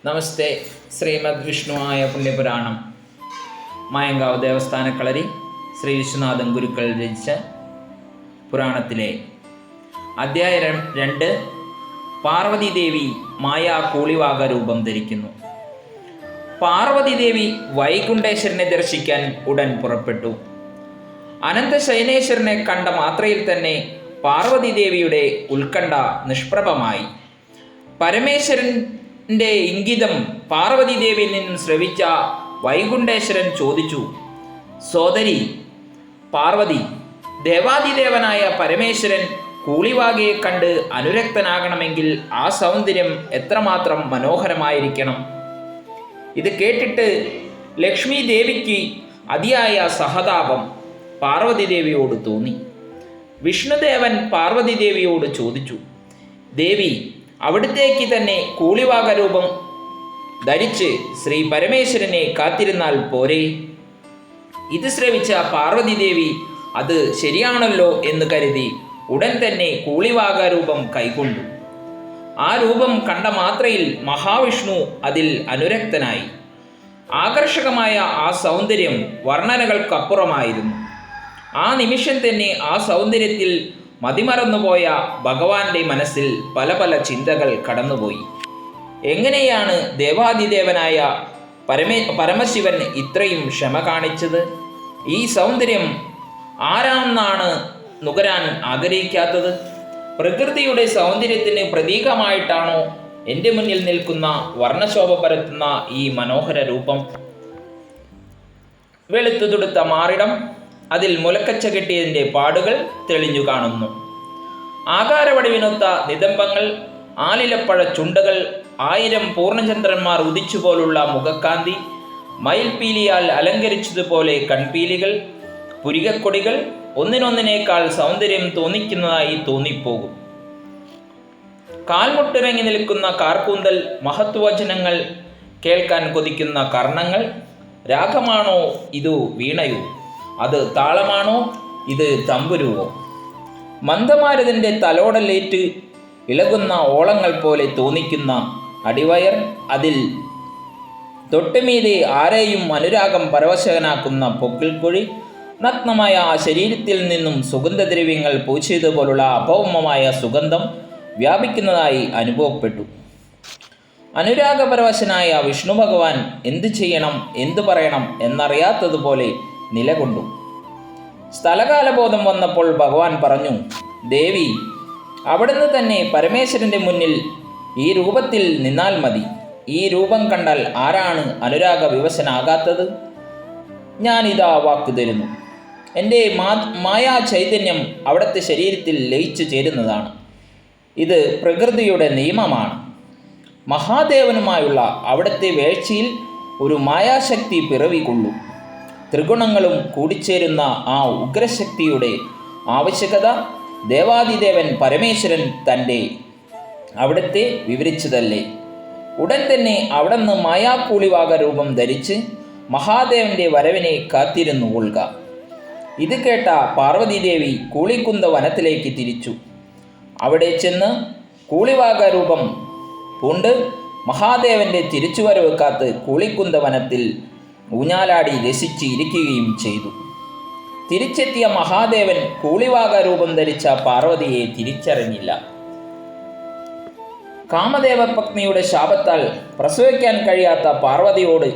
നമസ്തേ. ശ്രീമദ് വിഷ്ണുവായ പുണ്യപുരാണം മായങ്കാവ് ദേവസ്ഥാനക്കളരി ശ്രീ വിശ്വനാഥൻ ഗുരുക്കൾ രചിച്ച പുരാണത്തിലെ അധ്യായം 2 പാർവതീദേവി മായാ കൂളിവാക രൂപം ധരിക്കുന്നു. പാർവതീദേവി വൈകുണ്ഠേശ്വരനെ ദർശിക്കാൻ ഉടൻ പുറപ്പെട്ടു. അനന്തശയനേശ്വരനെ കണ്ട മാത്രയിൽ തന്നെ പാർവതീദേവിയുടെ ഉത്കണ്ഠ നിഷ്പ്രഭമായി. പരമേശ്വരൻ്റെ ഇംഗിതം പാർവതീദേവിയിൽ നിന്നും ശ്രവിച്ച വൈകുണ്ഠേശ്വരൻ ചോദിച്ചു, സോദരി പാർവതി, ദേവാദിദേവനായ പരമേശ്വരൻ കൂളിവാകയെ കണ്ട് അനുരക്തനാകണമെങ്കിൽ ആ സൗന്ദര്യം എത്രമാത്രം മനോഹരമായിരിക്കണം. ഇത് കേട്ടിട്ട് ലക്ഷ്മി ദേവിക്ക് അതിയായ സഹതാപം പാർവതീദേവിയോട് തോന്നി. വിഷ്ണുദേവൻ പാർവതീദേവിയോട് ചോദിച്ചു, ദേവി, അവിടുത്തേക്ക് തന്നെ കൂളിവാക രൂപം ധരിച്ച് ശ്രീ പരമേശ്വരനെ കാത്തിരുന്നാൽ പോരെ? ഇത് ശ്രവിച്ച പാർവതീദേവി അത് ശരിയാണല്ലോ എന്ന് കരുതി ഉടൻ തന്നെ കൂളിവാക രൂപം കൈക്കൊണ്ടു. ആ രൂപം കണ്ട മാത്രയിൽ മഹാവിഷ്ണു അതിൽ അനുരക്തനായി. ആകർഷകമായ ആ സൗന്ദര്യം വർണ്ണനകൾക്കപ്പുറമായിരുന്നു. ആ നിമിഷം തന്നെ ആ സൗന്ദര്യത്തിൽ മതിമറന്നുപോയ ഭഗവാന്റെ മനസ്സിൽ പല പല ചിന്തകൾ കടന്നുപോയി. എങ്ങനെയാണ് ദേവാദിദേവനായ പരമശിവൻ ഇത്രയും ക്ഷമ കാണിച്ചത്? ഈ സൗന്ദര്യം ആരാണെന്നാണ് നുകരാൻ ആഗ്രഹിക്കാത്തത്? പ്രകൃതിയുടെ സൗന്ദര്യത്തിന് പ്രതീകമായിട്ടാണോ എൻ്റെ മുന്നിൽ നിൽക്കുന്ന വർണ്ണശോഭ പരത്തുന്ന ഈ മനോഹര രൂപം? വെളുത്തു തുടുത്ത മാറിടം, അതിൽ മുലക്കച്ച കെട്ടിയതിൻ്റെ പാടുകൾ തെളിഞ്ഞു കാണുന്നു. ആകാരവടിവിനൊത്ത നിതംബങ്ങൾ, ആലിലപ്പഴ ചുണ്ടകൾ, 1000 പൂർണ്ണചന്ദ്രന്മാർ ഉദിച്ചുപോലുള്ള മുഖക്കാന്തി, മയിൽപീലിയാൽ അലങ്കരിച്ചതുപോലെ കൺപീലികൾ, പുരികക്കൊടികൾ ഒന്നിനൊന്നിനേക്കാൾ സൗന്ദര്യം തോന്നിക്കുന്നതായി തോന്നിപ്പോകും. കാൽമുട്ടിറങ്ങി നിൽക്കുന്ന കാർക്കൂന്തൽ, മഹത്വചനങ്ങൾ കേൾക്കാൻ കൊതിക്കുന്ന കർണങ്ങൾ. രാഗമാണോ ഇത് വീണയോ? അത് താളമാണോ ഇത് തമ്പുരുവോ? മന്ദമാരുതൻ്റെ തലോടലേറ്റ് ഇളകുന്ന ഓളങ്ങൾ പോലെ തോന്നിക്കുന്ന അടിവയർ, അതിൽ തൊട്ടുമീതെ ആരെയും അനുരാഗം പരവശകനാക്കുന്ന പൊക്കിൾക്കുഴി, നഗ്നമായ ആ ശരീരത്തിൽ നിന്നും സുഗന്ധദ്രവ്യങ്ങൾ പൂച്ചതുപോലുള്ള അഭൗമമായ സുഗന്ധം വ്യാപിക്കുന്നതായി അനുഭവപ്പെട്ടു. അനുരാഗപരവശനായ വിഷ്ണു ഭഗവാൻ എന്തു ചെയ്യണം, എന്തു പറയണം എന്നറിയാത്തതുപോലെ നിലകൊണ്ടു. സ്ഥലകാലബോധം വന്നപ്പോൾ ഭഗവാൻ പറഞ്ഞു, ദേവി, അവിടുന്ന് തന്നെ പരമേശ്വരൻ്റെ മുന്നിൽ ഈ രൂപത്തിൽ നിന്നാൽ മതി. ഈ രൂപം കണ്ടാൽ ആരാണ് അനുരാഗ വിവശനാകാത്തത്? ഞാനിതാ വാക്ക് തരുന്നു. എൻ്റെ മായാ ചൈതന്യം അവിടുത്തെ ശരീരത്തിൽ ലയിച്ചു ചേരുന്നതാണ്. ഇത് പ്രകൃതിയുടെ നിയമമാണ്. മഹാദേവനുമായുള്ള അവിടുത്തെ വേഴ്ചയിൽ ഒരു മായാശക്തി പിറവികൊള്ളും. ത്രിഗുണങ്ങളും കൂടിച്ചേരുന്ന ആ ഉഗ്രശക്തിയുടെ ആവശ്യകത ദേവാദിദേവൻ പരമേശ്വരൻ അവിടുത്തെ വിവരിച്ചതല്ലേ? ഉടൻ തന്നെ അവിടുന്ന് മായാക്കൂളിവാക രൂപം ധരിച്ച് മഹാദേവൻ്റെ വരവിനെ കാത്തിരുന്നു കൊള്ളുക. ഇത് കേട്ട പാർവതീദേവി കൂളിക്കുന്ത വനത്തിലേക്ക് തിരിച്ചു. അവിടെ ചെന്ന് കൂളിവാക രൂപം പൂണ്ട് മഹാദേവൻ്റെ തിരിച്ചുവരവ് കാത്ത് കൂളിക്കുന്ത വനത്തിൽ ഊഞ്ഞാലാടി രസിച്ച് ഇരിക്കുകയും ചെയ്തു. തിരിച്ചെത്തിയ മഹാദേവൻ കൂളിവാക രൂപം ധരിച്ച പാർവതിയെ തിരിച്ചറിഞ്ഞില്ല. കാമദേവ പത്നിയുടെ ശാപത്താൽ പ്രസവിക്കാൻ കഴിയാത്ത പാർവതിയോട്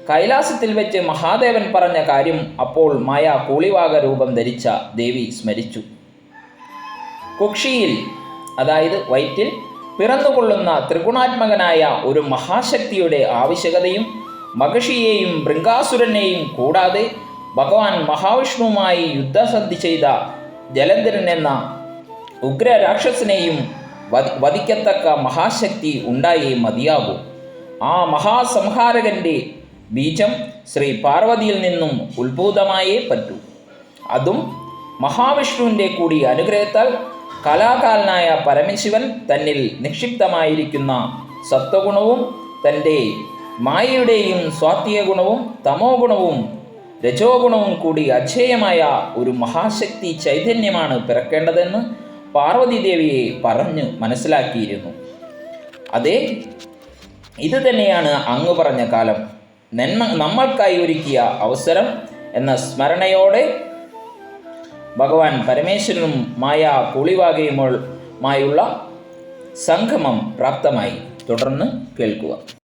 കൈലാസത്തിൽ വെച്ച് മഹാദേവൻ പറഞ്ഞ കാര്യം അപ്പോൾ മായ കൂളിവാക രൂപം ധരിച്ച ദേവി സ്മരിച്ചു. കുക്ഷിയിൽ, അതായത് വയറ്റിൽ പിറന്നുകൊള്ളുന്ന ത്രിഗുണാത്മകനായ ഒരു മഹാശക്തിയുടെ ആവശ്യകതയും മഹിഷിയെയും ബൃങ്കാസുരനെയും കൂടാതെ ഭഗവാൻ മഹാവിഷ്ണുവുമായി യുദ്ധസന്ധി ചെയ്ത ജലന്ധരൻ എന്ന ഉഗ്രരാക്ഷസനെയും വധിക്കത്തക്ക മഹാശക്തി ഉണ്ടായേ മതിയാകൂ. ആ മഹാസംഹാരകൻ്റെ ബീജം ശ്രീ പാർവതിയിൽ നിന്നും ഉത്ഭൂതമായേ പറ്റൂ. അതും മഹാവിഷ്ണുവിൻ്റെ കൂടി അനുഗ്രഹത്താൽ കലാകാലനായ പരമശിവൻ തന്നിൽ നിക്ഷിപ്തമായിരിക്കുന്ന സത്വഗുണവും തൻ്റെ മായയുടെയും സ്വാത്വിക ഗുണവും തമോ ഗുണവും രജോ ഗുണവും കൂടി അക്ഷയമായ ഒരു മഹാശക്തി ചൈതന്യമാണ് പിറക്കേണ്ടതെന്ന് പാർവതീദേവിയെ പറഞ്ഞ് മനസ്സിലാക്കിയിരുന്നു. അതേ ഇത് തന്നെയാണ് അങ്ങ് പറഞ്ഞ കാലം, നമ്മൾക്കായി ഒരുക്കിയ അവസരം എന്ന സ്മരണയോടെ ഭഗവാൻ പരമേശ്വരനും മായ കൂളിവാകയുമായുള്ള സംഗമം പ്രാപ്തമായി. തുടർന്ന് കേൾക്കുക.